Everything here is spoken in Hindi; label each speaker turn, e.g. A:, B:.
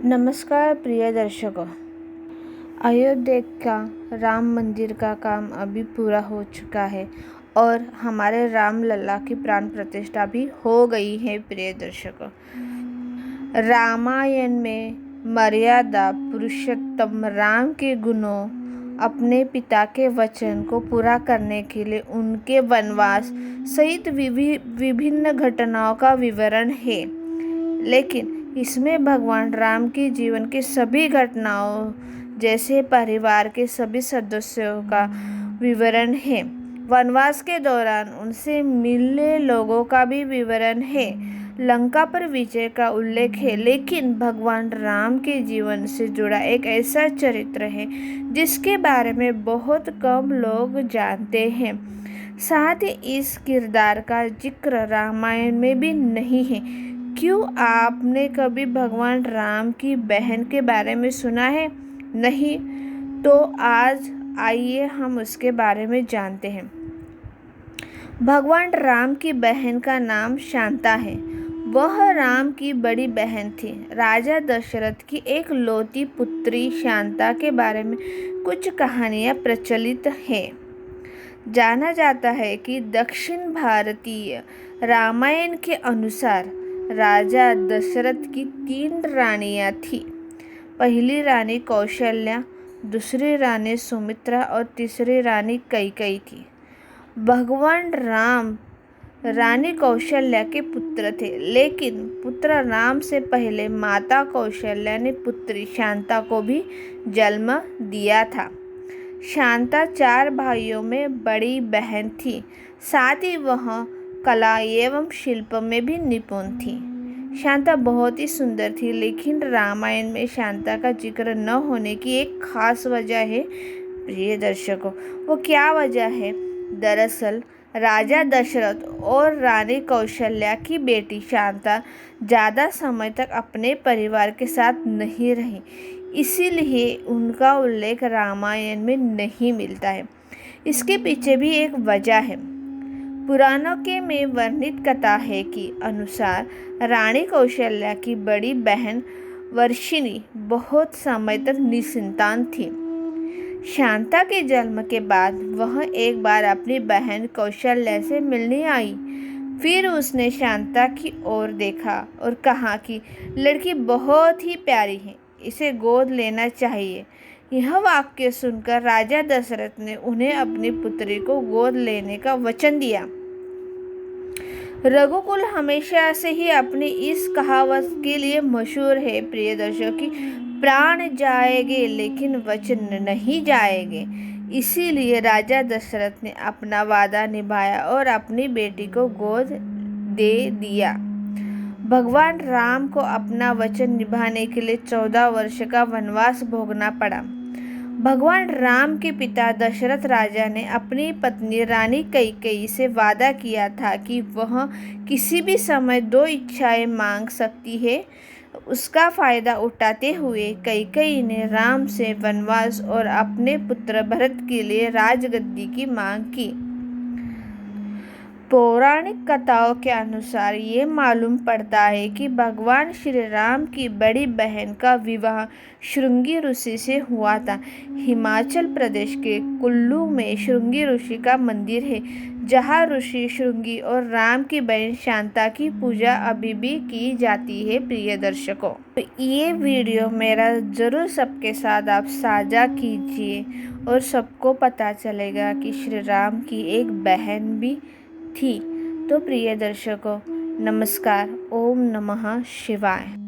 A: नमस्कार प्रिय दर्शकों। अयोध्या का राम मंदिर का काम अभी पूरा हो चुका है और हमारे राम लल्ला की प्राण प्रतिष्ठा भी हो गई है। प्रिय दर्शकों, रामायण में मर्यादा पुरुषोत्तम राम के गुणों, अपने पिता के वचन को पूरा करने के लिए उनके वनवास सहित विभिन्न घटनाओं का विवरण है। लेकिन इसमें भगवान राम के जीवन की सभी घटनाओं जैसे परिवार के सभी सदस्यों का विवरण है। वनवास के दौरान उनसे मिलने लोगों का भी विवरण है। लंका पर विजय का उल्लेख है, लेकिन भगवान राम के जीवन से जुड़ा एक ऐसा चरित्र है जिसके बारे में बहुत कम लोग जानते हैं। साथ ही इस किरदार का जिक्र रामायण में भी नहीं है। क्यों आपने कभी भगवान राम की बहन के बारे में सुना है? नहीं? तो आज आइए हम उसके बारे में जानते हैं। भगवान राम की बहन का नाम शांता है। वह राम की बड़ी बहन थी। राजा दशरथ की एक लौती पुत्री शांता के बारे में कुछ कहानियां प्रचलित हैं। जाना जाता है कि दक्षिण भारतीय रामायण के अनुसार राजा दशरथ की 3 रानियां थीं। पहली रानी कौशल्या, दूसरी रानी सुमित्रा और तीसरी रानी कैकेयी थी। भगवान राम रानी कौशल्या के पुत्र थे, लेकिन पुत्र राम से पहले माता कौशल्या ने पुत्री शांता को भी जन्म दिया था। शांता 4 भाइयों में बड़ी बहन थी। साथ ही वह कला एवं शिल्प में भी निपुण थी। शांता बहुत ही सुंदर थी, लेकिन रामायण में शांता का जिक्र न होने की एक खास वजह है। प्रिय दर्शकों, वो क्या वजह है? दरअसल राजा दशरथ और रानी कौशल्या की बेटी शांता ज़्यादा समय तक अपने परिवार के साथ नहीं रही, इसीलिए उनका उल्लेख रामायण में नहीं मिलता है। इसके पीछे भी एक वजह है। पुराणों के में वर्णित कथा है कि अनुसार रानी कौशल्या की बड़ी बहन वर्षिणी बहुत समय तक निसंतान थी। शांता के जन्म के बाद वह एक बार अपनी बहन कौशल्या से मिलने आई। फिर उसने शांता की ओर देखा और कहा कि लड़की बहुत ही प्यारी है, इसे गोद लेना चाहिए। यह वाक्य सुनकर राजा दशरथ ने उन्हें अपनी पुत्री को गोद लेने का वचन दिया। रघुकुल हमेशा से ही अपनी इस कहावत के लिए मशहूर है। प्रिय दर्शकों, की प्राण जाएंगे लेकिन वचन नहीं जाएंगे। इसीलिए राजा दशरथ ने अपना वादा निभाया और अपनी बेटी को गोद दे दिया। भगवान राम को अपना वचन निभाने के लिए 14 वर्ष का वनवास भोगना पड़ा। भगवान राम के पिता दशरथ राजा ने अपनी पत्नी रानी कैकेयी से वादा किया था कि वह किसी भी समय 2 इच्छाएं मांग सकती है। उसका फायदा उठाते हुए कैकेयी ने राम से वनवास और अपने पुत्र भरत के लिए राजगद्दी की मांग की। पौराणिक कथाओं के अनुसार ये मालूम पड़ता है कि भगवान श्री राम की बड़ी बहन का विवाह श्रृंगी ऋषि से हुआ था। हिमाचल प्रदेश के कुल्लू में श्रृंगी ऋषि का मंदिर है, जहाँ ऋषि श्रृंगी और राम की बहन शांता की पूजा अभी भी की जाती है। प्रिय दर्शकों, तो ये वीडियो मेरा ज़रूर सबके साथ आप साझा कीजिए और सबको पता चलेगा कि श्री राम की एक बहन भी थी। तो प्रिय दर्शकों, नमस्कार। ओम नमः शिवाय।